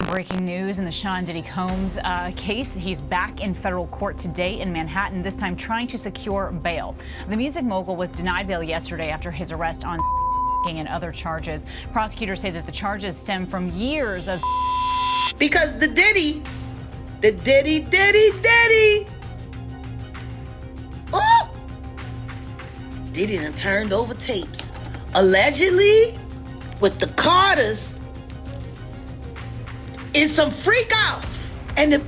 Breaking news in the Sean Diddy Combs case. He's back in federal court today in Manhattan, this time trying to secure bail. The music mogul was denied bail yesterday after his arrest on and other charges. Prosecutors say that the charges stem from years of because the Diddy. Oh, Diddy done turned over tapes, allegedly with the Carters. It's some Freakoffs and the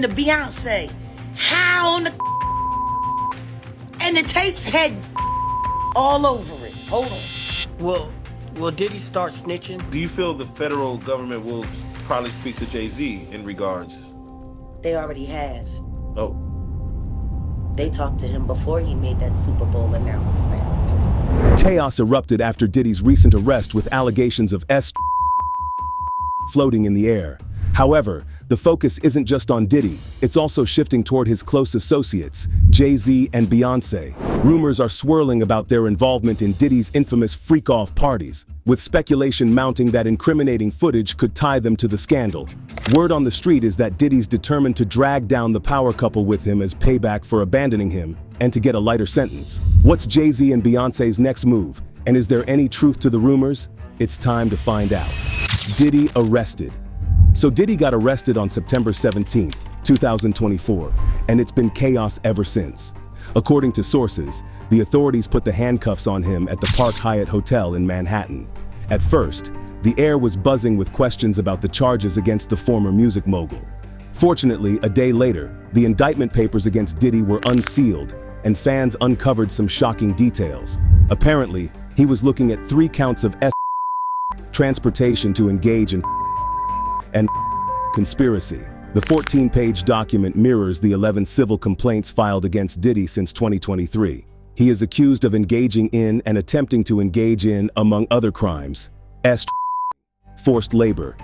Beyoncé. How on the and the tapes had all over it. Hold on. Will Diddy start snitching? Do you feel the federal government will probably speak to Jay-Z in regards? They already have. Oh. They talked to him before he made that Super Bowl announcement. Chaos erupted after Diddy's recent arrest with allegations of floating in the air. However, the focus isn't just on Diddy, it's also shifting toward his close associates, Jay-Z and Beyoncé. Rumors are swirling about their involvement in Diddy's infamous freak-off parties, with speculation mounting that incriminating footage could tie them to the scandal. Word on the street is that Diddy's determined to drag down the power couple with him as payback for abandoning him and to get a lighter sentence. What's Jay-Z and Beyoncé's next move? And is there any truth to the rumors? It's time to find out. Diddy Arrested. So Diddy got arrested on September 17th, 2024, and it's been chaos ever since. According to sources, the authorities put the handcuffs on him at the Park Hyatt Hotel in Manhattan. At first, the air was buzzing with questions about the charges against the former music mogul. Fortunately, a day later, the indictment papers against Diddy were unsealed, and fans uncovered some shocking details. Apparently, he was looking at 3 counts of transportation to engage in and conspiracy. The 14-page document mirrors the 11 civil complaints filed against Diddy since 2023. He is accused of engaging in and attempting to engage in, among other crimes, forced labor,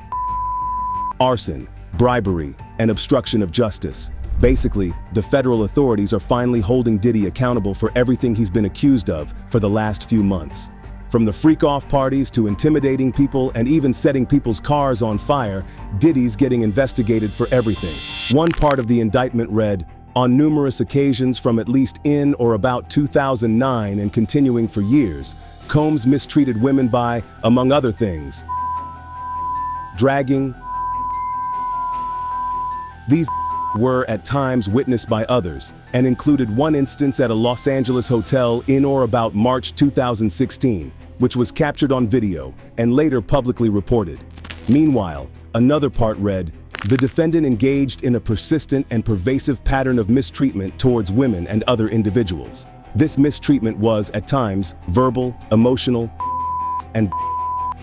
arson, bribery, and obstruction of justice. Basically, the federal authorities are finally holding Diddy accountable for everything he's been accused of for the last few months. From the freak-off parties to intimidating people and even setting people's cars on fire, Diddy's getting investigated for everything. One part of the indictment read, on numerous occasions from at least in or about 2009 and continuing for years, Combs mistreated women by, among other things, dragging. These were at times witnessed by others and included one instance at a Los Angeles hotel in or about March 2016, which was captured on video and later publicly reported. Meanwhile, another part read, the defendant engaged in a persistent and pervasive pattern of mistreatment towards women and other individuals. This mistreatment was, at times, verbal, emotional, and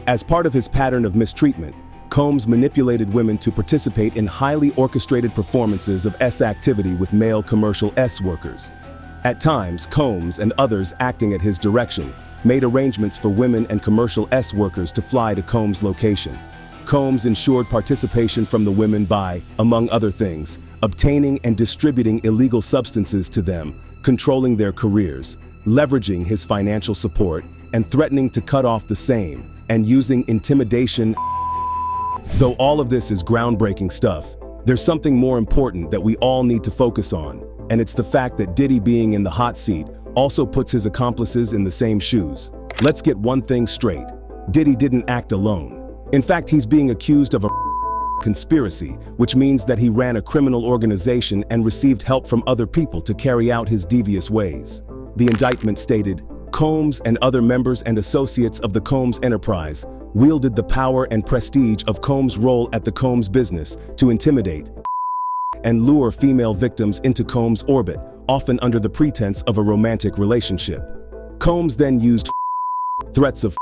as part of his pattern of mistreatment, Combs manipulated women to participate in highly orchestrated performances of activity with male commercial workers. At times, Combs and others acting at his direction made arrangements for women and commercial workers to fly to Combs' location. Combs ensured participation from the women by, among other things, obtaining and distributing illegal substances to them, controlling their careers, leveraging his financial support, and threatening to cut off the same, and using intimidation. Though all of this is groundbreaking stuff, there's something more important that we all need to focus on, and it's the fact that Diddy being in the hot seat also puts his accomplices in the same shoes. Let's get one thing straight. Diddy didn't act alone. In fact, he's being accused of a conspiracy, which means that he ran a criminal organization and received help from other people to carry out his devious ways. The indictment stated, Combs and other members and associates of the Combs enterprise wielded the power and prestige of Combs' role at the Combs business to intimidate and lure female victims into Combs' orbit, often under the pretense of a romantic relationship. Combs then used threats of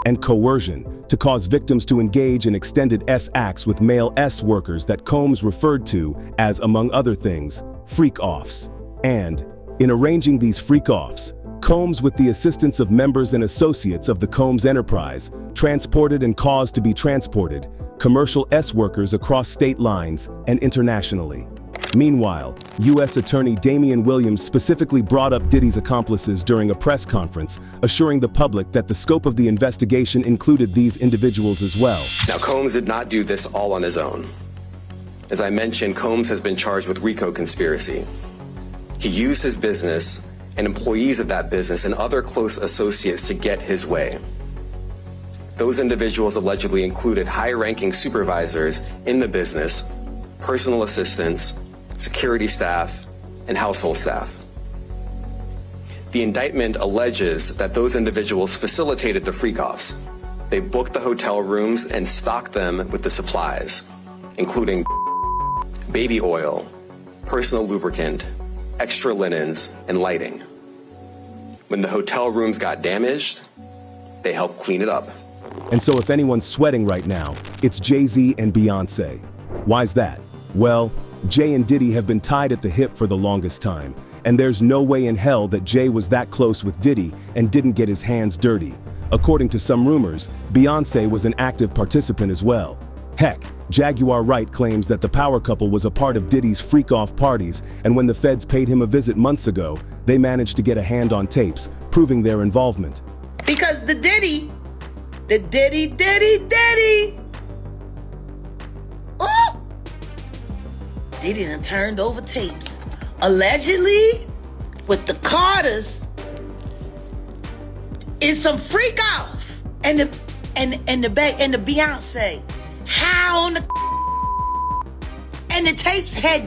and coercion to cause victims to engage in extended acts with male workers that Combs referred to as, among other things, freak-offs. And, in arranging these freak-offs, Combs, with the assistance of members and associates of the Combs enterprise, transported and caused to be transported commercial workers across state lines and internationally. Meanwhile, U.S. Attorney Damian Williams specifically brought up Diddy's accomplices during a press conference, assuring the public that the scope of the investigation included these individuals as well. Now, Combs did not do this all on his own. As I mentioned, Combs has been charged with RICO conspiracy. He used his business and employees of that business and other close associates to get his way. Those individuals allegedly included high-ranking supervisors in the business, personal assistants, security staff, and household staff. The indictment alleges that those individuals facilitated the Freakoffs. They booked the hotel rooms and stocked them with the supplies, including baby oil, personal lubricant, extra linens, and lighting. When the hotel rooms got damaged, they helped clean it up. And so if anyone's sweating right now, it's Jay-Z and Beyoncé. Why's that? Well, Jay and Diddy have been tied at the hip for the longest time, and there's no way in hell that Jay was that close with Diddy and didn't get his hands dirty. According to some rumors, Beyoncé was an active participant as well. Heck, Jaguar Wright claims that the power couple was a part of Diddy's freak-off parties, and when the feds paid him a visit months ago, they managed to get a hand on tapes, proving their involvement. Because the Diddy. Oh! Diddy done turned over tapes. Allegedly, with the Carters, in some freak off. And the Beyonce. How on the and the tapes had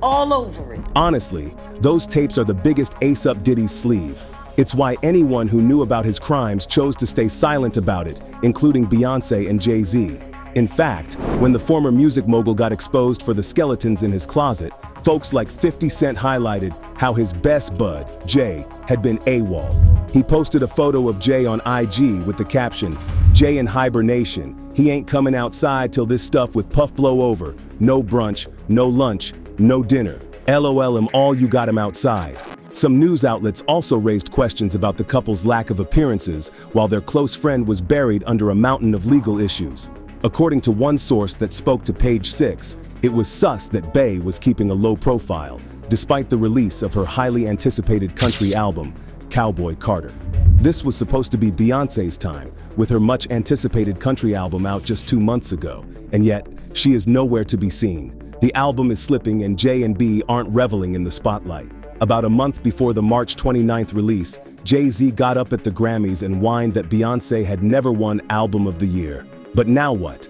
all over it. Honestly, those tapes are the biggest ace up Diddy's sleeve. It's why anyone who knew about his crimes chose to stay silent about it, including Beyoncé and Jay-Z. In fact, when the former music mogul got exposed for the skeletons in his closet, folks like 50 Cent highlighted how his best bud, Jay, had been AWOL. He posted a photo of Jay on IG with the caption, "Jay in hibernation. He ain't coming outside till this stuff with Puff blow over. No brunch, no lunch, no dinner. LOL him all you got him outside." Some news outlets also raised questions about the couple's lack of appearances while their close friend was buried under a mountain of legal issues. According to one source that spoke to Page 6, it was sus that Bey was keeping a low profile, despite the release of her highly anticipated country album, Cowboy Carter. This was supposed to be Beyoncé's time, with her much anticipated country album out just 2 months ago, and yet, she is nowhere to be seen. The album is slipping and Jay and B aren't reveling in the spotlight. About a month before the March 29th release, Jay-Z got up at the Grammys and whined that Beyoncé had never won Album of the Year. But now what?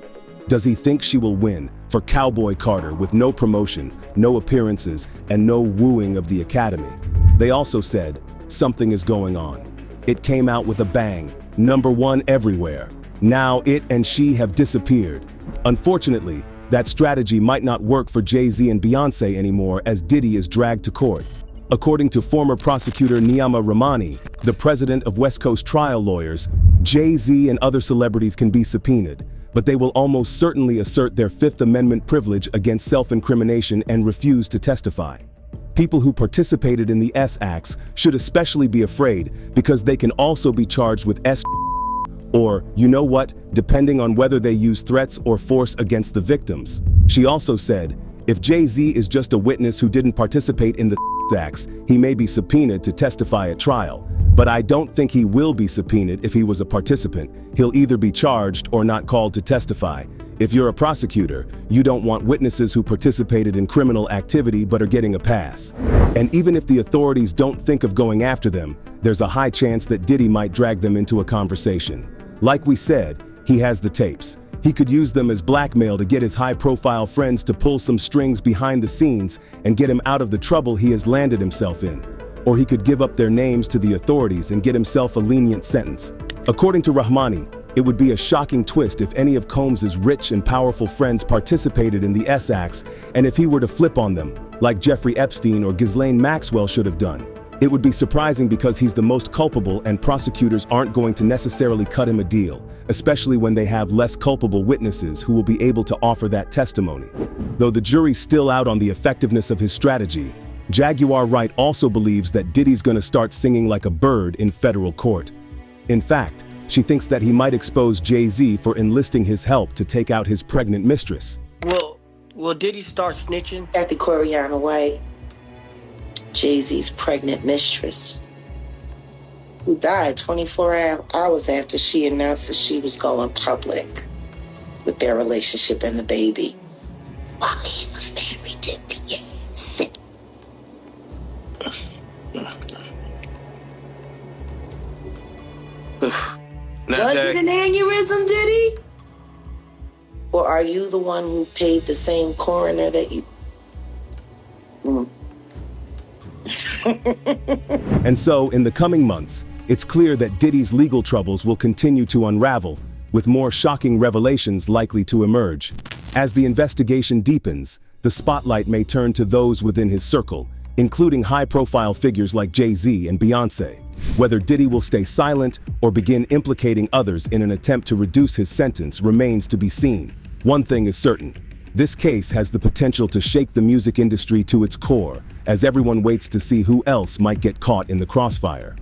Does he think she will win for Cowboy Carter with no promotion, no appearances, and no wooing of the Academy? They also said, something is going on. It came out with a bang, #1 everywhere. Now it and she have disappeared. Unfortunately, that strategy might not work for Jay-Z and Beyoncé anymore as Diddy is dragged to court. According to former prosecutor Niyama Ramani, the president of West Coast Trial Lawyers, Jay-Z and other celebrities can be subpoenaed, but they will almost certainly assert their Fifth Amendment privilege against self-incrimination and refuse to testify. People who participated in the S acts should especially be afraid because they can also be charged with S or, you know what, depending on whether they use threats or force against the victims. She also said, if Jay-Z is just a witness who didn't participate in the acts, he may be subpoenaed to testify at trial. But I don't think he will be subpoenaed if he was a participant. He'll either be charged or not called to testify. If you're a prosecutor, you don't want witnesses who participated in criminal activity but are getting a pass. And even if the authorities don't think of going after them, there's a high chance that Diddy might drag them into a conversation. Like we said, he has the tapes. He could use them as blackmail to get his high-profile friends to pull some strings behind the scenes and get him out of the trouble he has landed himself in. Or he could give up their names to the authorities and get himself a lenient sentence. According to Rahmani, it would be a shocking twist if any of Combs's rich and powerful friends participated in the S acts and if he were to flip on them, like Jeffrey Epstein or Ghislaine Maxwell should have done. It would be surprising because he's the most culpable and prosecutors aren't going to necessarily cut him a deal, especially when they have less culpable witnesses who will be able to offer that testimony. Though the jury's still out on the effectiveness of his strategy, Jaguar Wright also believes that Diddy's gonna start singing like a bird in federal court. In fact, she thinks that he might expose Jay-Z for enlisting his help to take out his pregnant mistress. Will Diddy start snitching? Kathy Coriana White, Jay-Z's pregnant mistress, who died 24 hours after she announced that she was going public with their relationship and the baby while he was married to Beyoncé. Was it an aneurysm, Diddy? Or are you the one who paid the same coroner that you... And so, in the coming months, it's clear that Diddy's legal troubles will continue to unravel, with more shocking revelations likely to emerge. As the investigation deepens, the spotlight may turn to those within his circle, including high-profile figures like Jay-Z and Beyoncé. Whether Diddy will stay silent or begin implicating others in an attempt to reduce his sentence remains to be seen. One thing is certain: this case has the potential to shake the music industry to its core, as everyone waits to see who else might get caught in the crossfire.